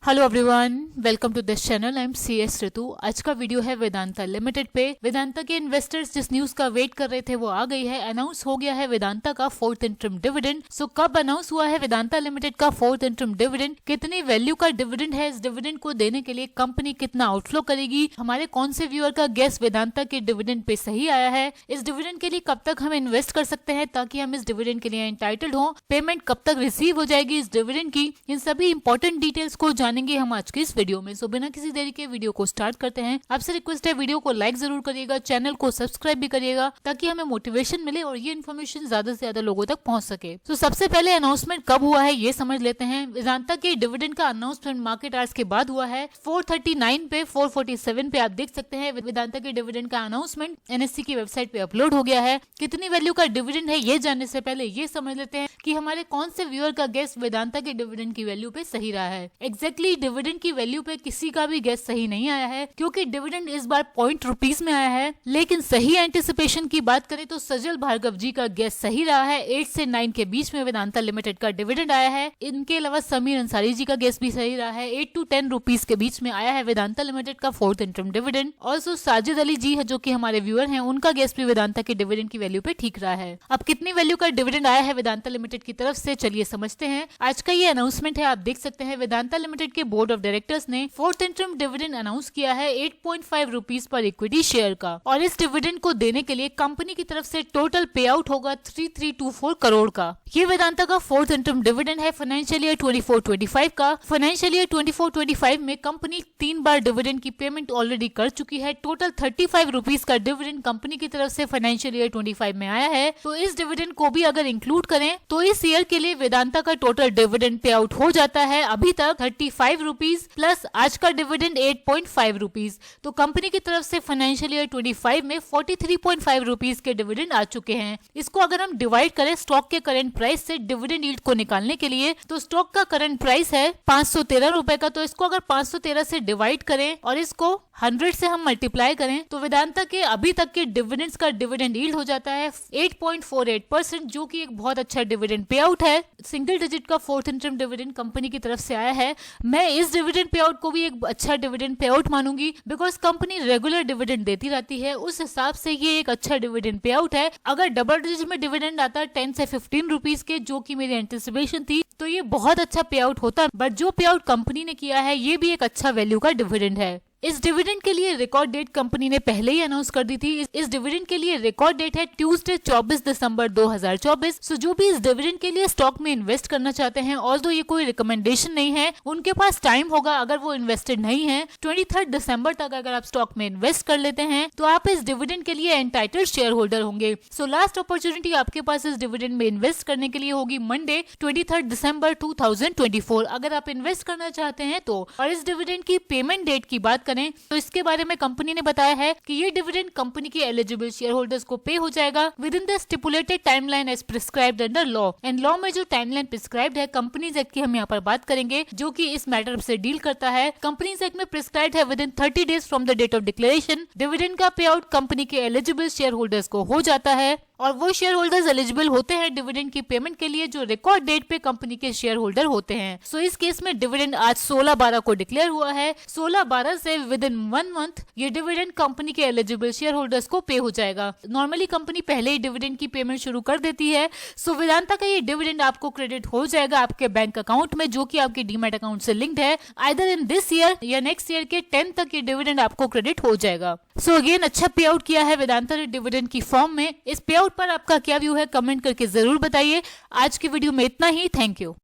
Hello everyone, welcome to this channel. I am CS Ritu. आज का video है Vedanta limited पे। वेदांता के इन्वेस्टर्स जिस न्यूज का वेट कर रहे थे वो आ गई है। अनाउंस हो गया है वेदांता का फोर्थ इंटरिम डिविडेंड। सो कब अनाउंस हुआ है वेदांता लिमिटेड का फोर्थ इंटरिम डिविडेंड, कितनी वैल्यू का डिविडेंड है, इस डिविडेंड को देने के लिए कंपनी कितना आउटफ्लो करेगी, हमारे कौन से व्यूअर का गेस वेदांता के डिविडेंड पे सही आया है, इस डिविडेंड के लिए कब तक हम इन्वेस्ट कर सकते हैं ताकि हम इस डिविडेंड के लिए एंटाइटल्ड हो, पेमेंट कब तक रिसीव हो जाएगी इस डिविडेंड की, इन सभी इंपॉर्टेंट डिटेल्स को जानेंगे हम आज की इस वीडियो में। सो बिना किसी देरी के वीडियो को स्टार्ट करते हैं। आपसे रिक्वेस्ट है वीडियो को लाइक जरूर करिएगा, चैनल को सब्सक्राइब भी करिएगा ताकि हमें मोटिवेशन मिले और ये इन्फॉर्मेशन ज्यादा से ज्यादा लोगों तक पहुंच सके। तो सबसे पहले अनाउंसमेंट कब हुआ है ये समझ लेते हैं। वेदांता के डिविडेंड का अनाउंसमेंट मार्केट आवर्स के बाद हुआ है। 4:39 पे 4:47 पे आप देख सकते हैं वेदांता के डिविडेंड का अनाउंसमेंट NSE की वेबसाइट पे अपलोड हो गया है। कितनी वैल्यू का डिविडेंड है ये जानने से पहले ये समझ लेते हैं कि हमारे कौन से व्यूअर का गेस वेदांता के डिविडेंड की वैल्यू पे सही रहा है। एग्जैक्टली डिविडेंड की वैल्यू पे किसी का भी गेस सही नहीं आया है क्योंकि डिविडेंड इस बार ₹0 में आया है। लेकिन सही एंटिसिपेशन की बात करें तो सजल भार्गव जी का गेस सही रहा है। 8 से 9 के बीच में वेदांता लिमिटेड का डिविडेंड आया है। इनके अलावा समीर अंसारी जी का गेस भी सही रहा है। 8 to 10 रुपीज के बीच में आया है वेदांता लिमिटेड का fourth interim dividend. Also Sajid Ali ji है जो कि हमारे व्यूअर हैं, उनका गेस भी वेदांता के डिविडेंड की वैल्यू पे ठीक रहा है। अब कितनी वैल्यू का डिविडेंड आया है वेदांता लिमिटेड की तरफ से, चलिए समझते हैं। आज का ये अनाउंसमेंट है, आप देख सकते हैं वेदांता लिमिटेड के बोर्ड ऑफ डायरेक्टर्स ने फोर्थ इंटरिम डिविडेंड अनाउंस किया है 8.5 रुपीज पर इक्विटी शेयर का। और इस डिविडेंड को देने के लिए कंपनी की तरफ से टोटल पे आउट होगा 3324 करोड़ का। ये वेदांता का फोर्थ इंटरिम डिविडेंड है फाइनेंशियल ईयर 24-25 का। फाइनेंशियल ईयर 24-25 में कंपनी 3 बार डिविडेंड की पेमेंट ऑलरेडी कर चुकी है। टोटल 35 रुपीज का डिविडेंड कंपनी की तरफ से फाइनेंशियल ईयर 25 में आया है। तो इस डिविडेंड को भी अगर इंक्लूड करें तो इस ईयर के लिए वेदांता का टोटल डिविडेंड पे आउट हो जाता है अभी तक 35 रुपीज प्लस आज का डिविडेंड 8.5 रुपीज। तो कंपनी की तरफ से फाइनेंशियल ईयर 25 में 43.5 रुपीज के डिविडेंड आ चुके हैं। इसको अगर हम डिवाइड करें स्टॉक के करंट प्राइस से डिविडेंड यील्ड को निकालने के लिए, तो स्टॉक का करंट प्राइस है 513 रुपए का। तो इसको अगर 513 से डिवाइड करें और इसको 100 से हम मल्टीप्लाई करें तो वेदांता के अभी तक के डिविडेंड्स का डिविडेंड यील्ड हो जाता है 8.48%, जो कि एक बहुत अच्छा डिविडेंड पे आउट है। सिंगल डिजिट का फोर्थ इंटरिम डिविडेंड कंपनी की तरफ से आया है। मैं इस डिविडेंड पे आउट को भी एक अच्छा डिविडेंड पे आउट मानूंगी बिकॉज कंपनी रेगुलर डिविडेंड देती रहती है, उस हिसाब से ये एक अच्छा डिविडेंड पे आउट है। अगर डबल डिजिट में डिविडेंड आता 10 से 15 रुपीज के, जो कि मेरी एंटिसिपेशन थी, तो ये बहुत अच्छा पे आउट होता। बट जो पे आउट कंपनी ने किया है ये भी एक अच्छा वैल्यू का डिविडेंड है। इस डिविडेंड के लिए रिकॉर्ड डेट कंपनी ने पहले ही अनाउंस कर दी थी। इस डिविडेंड के लिए रिकॉर्ड डेट है ट्यूसडे 24 दिसंबर 2024। सो जो भी इस डिविडेंड के लिए स्टॉक में इन्वेस्ट करना चाहते हैं, ऑल्दो ये कोई रिकमेंडेशन नहीं है, उनके पास टाइम होगा। अगर वो इन्वेस्टेड नहीं है 23 दिसंबर तक अगर आप स्टॉक में इन्वेस्ट कर लेते हैं तो आप इस डिविडेंड के लिए एंटाइटल्ड शेयर होल्डर होंगे। सो लास्ट अपॉर्चुनिटी आपके पास इस डिविडेंड में इन्वेस्ट करने के लिए होगी मंडे 23 दिसंबर 2024 अगर आप इन्वेस्ट करना चाहते हैं तो। और इस डिविडेंड की पेमेंट डेट की बात करें तो इसके बारे में कंपनी ने बताया है कि ये डिविडेंड कंपनी के एलिजिबल शेयर होल्डर्स को पे हो जाएगा within the stipulated timeline as prescribed under law. And law में जो टाइमलाइन प्रिस्क्राइब्ड है कंपनीज एक्ट की हम यहाँ पर बात करेंगे, जो कि इस मैटर से डील करता है। कंपनीज एक्ट में प्रिस्क्राइब्ड है within 30 days from the date of declaration dividend का पे आउट कंपनी के एलिजिबल शेयर होल्डर्स को हो जाता है। और वो शेयर होल्डर्स एलिजिबल होते हैं डिविडेंड की पेमेंट के लिए जो रिकॉर्ड डेट पे कंपनी के शेयर होल्डर होते हैं। सो इस केस में डिविडेंड आज 16/12 को डिक्लेयर हुआ है। 16/12 से विद इन 1 मंथ ये डिविडेंड कंपनी के एलिजिबल शेयर होल्डर्स को पे हो जाएगा। नॉर्मली कंपनी पहले ही डिविडेंड की पेमेंट शुरू कर देती है। सो वेदांता का ये डिविडेंड आपको क्रेडिट हो जाएगा आपके बैंक अकाउंट में, जो कि आपके डीमैट अकाउंट से लिंक्ड है। आइदर इन दिस ईयर या नेक्स्ट ईयर के 10 तक ये डिविडेंड आपको क्रेडिट हो जाएगा। सो अगेन अच्छा पे आउट किया है वेदांता ने डिविडेंड की फॉर्म में। इस पे आउट पर आपका क्या व्यू है कमेंट करके जरूर बताइए। आज की वीडियो में इतना ही। Thank you.